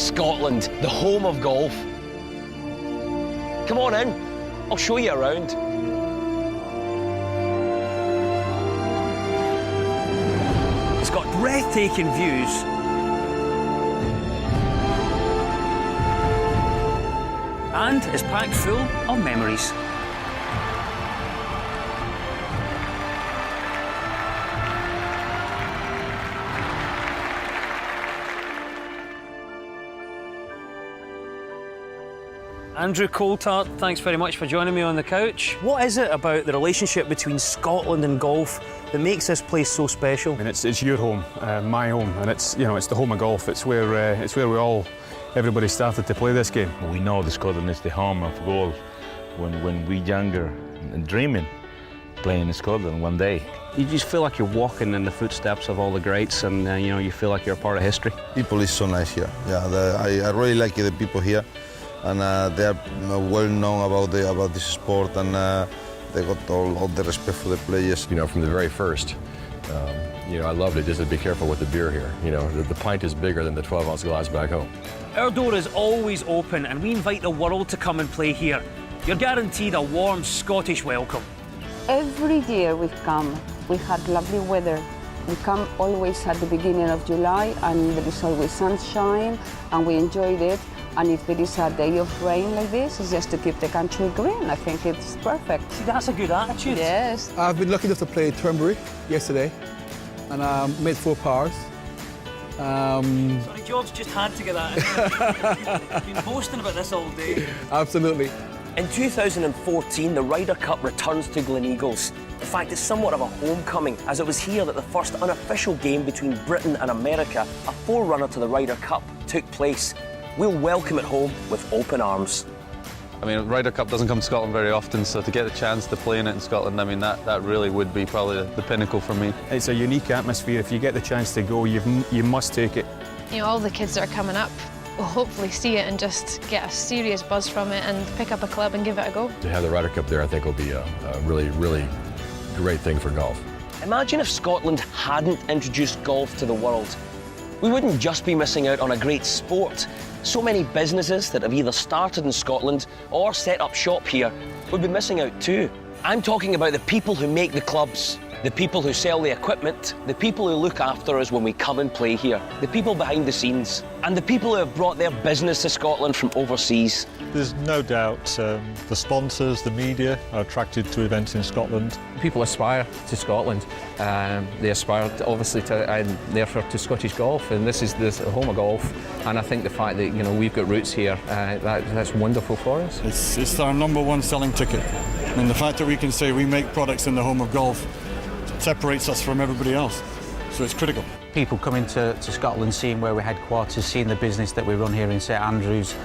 Scotland, the home of golf. Come on in, I'll show you around. It's got breathtaking views. And it's packed full of memories. Andrew Coulthart, thanks very much for joining me on the couch. What is it about the relationship between Scotland and golf that makes this place so special? I mean, it's your home, my home, and it's the home of golf. It's where everybody started to play this game. We know that Scotland is the home of golf. When we younger and dreaming, playing in Scotland one day. You just feel like you're walking in the footsteps of all the greats, and you feel like you're a part of history. People is so nice here. Yeah, I really like the people here. And they are well known about this sport, and they got all the respect for the players. You know, from the very first, I loved it. Just to be careful with the beer here. You know, the pint is bigger than the 12-ounce glass back home. Our door is always open, and we invite the world to come and play here. You're guaranteed a warm Scottish welcome. Every year we've come, we had lovely weather. We come always at the beginning of July, and there is always sunshine, and we enjoyed it. And if there is a day of rain like this, it's just to keep the country green. I think it's perfect. See, that's a good attitude. Yes. I've been lucky enough to play Turnberry yesterday, and I made 4 pars. Sorry, George just had to get that. You've been boasting about this all day. Absolutely. In 2014, the Ryder Cup returns to Gleneagles. In fact, it's somewhat of a homecoming, as it was here that the first unofficial game between Britain and America, a forerunner to the Ryder Cup, took place. We'll welcome it home with open arms. I mean, Ryder Cup doesn't come to Scotland very often, so to get the chance to play in it in Scotland, I mean, that really would be probably the pinnacle for me. It's a unique atmosphere. If you get the chance to go, you must take it. All the kids that are coming up will hopefully see it and just get a serious buzz from it and pick up a club and give it a go. To have the Ryder Cup there, I think, will be a really, really great thing for golf. Imagine if Scotland hadn't introduced golf to the world. We wouldn't just be missing out on a great sport. So many businesses that have either started in Scotland or set up shop here would be missing out too. I'm talking about the people who make the clubs, the people who sell the equipment, the people who look after us when we come and play here, the people behind the scenes, and the people who have brought their business to Scotland from overseas. There's no doubt the sponsors, the media are attracted to events in Scotland. People aspire to Scotland. They aspire, obviously, and therefore to Scottish golf, and this is the home of golf. And I think the fact that we've got roots here, that's wonderful for us. It's our #1 selling ticket. I mean, the fact that we can say we make products in the home of golf separates us from everybody else, so it's critical. People coming to Scotland, seeing where we're headquarters, seeing the business that we run here in St Andrews,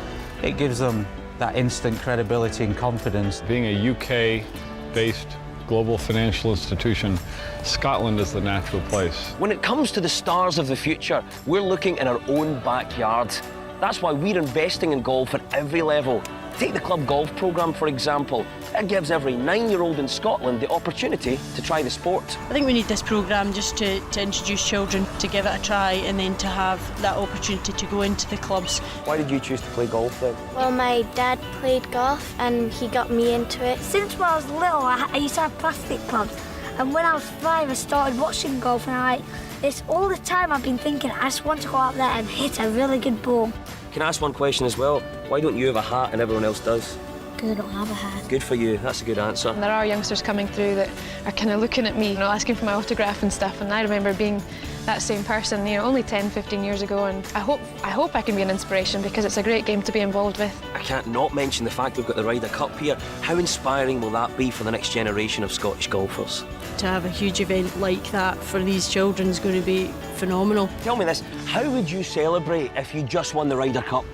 it gives them that instant credibility and confidence. Being a UK-based global financial institution, Scotland is the natural place. When it comes to the stars of the future, we're looking in our own backyard. That's why we're investing in golf at every level. Take the club golf programme, for example. It gives every 9-year-old in Scotland the opportunity to try the sport. I think we need this programme just to introduce children, to give it a try, and then to have that opportunity to go into the clubs. Why did you choose to play golf then? Well, my dad played golf and he got me into it. Since when I was little, I used to have plastic clubs. And when I was 5, I started watching golf, and it's all the time I've been thinking, I just want to go out there and hit a really good ball. Can I ask one question as well? Why don't you have a hat and everyone else does? Because I don't have a hat. Good for you, that's a good answer. And there are youngsters coming through that are kind of looking at me, asking for my autograph and stuff, and I remember being that same person, only 10, 15 years ago, and I hope I can be an inspiration, because it's a great game to be involved with. I can't not mention the fact we've got the Ryder Cup here. How inspiring will that be for the next generation of Scottish golfers? To have a huge event like that for these children is going to be phenomenal. Tell me this, how would you celebrate if you just won the Ryder Cup?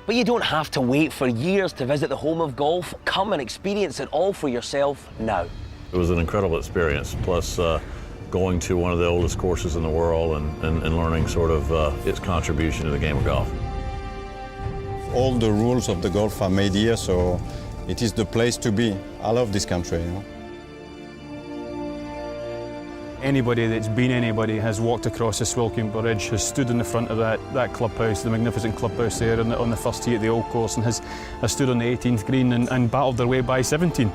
But you don't have to wait for years to visit the home of golf. Come and experience it all for yourself now. It was an incredible experience, plus going to one of the oldest courses in the world and learning sort of its contribution to the game of golf. All the rules of the golf are made here, so it is the place to be. I love this country. Anybody that's been anybody has walked across the Swilcan Bridge, has stood in the front of that clubhouse, the magnificent clubhouse there on the first tee at the Old Course, and has stood on the 18th green and battled their way by 17.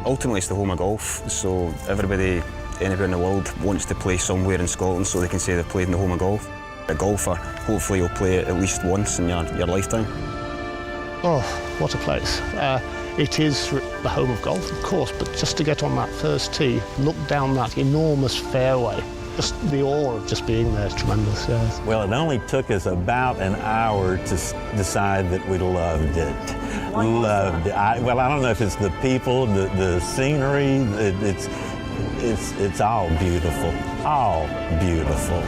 Ultimately, it's the home of golf, so everybody anywhere in the world wants to play somewhere in Scotland so they can say they've played in the home of golf. A golfer, hopefully you'll play it at least once in your lifetime. Oh, what a place. It is the home of golf, of course, but just to get on that first tee, look down that enormous fairway, just the awe of just being there is tremendous, yes. Well, it only took us about an hour to decide that we loved it. Loved it. Well, I don't know if it's the people, the scenery, it's all beautiful, all beautiful.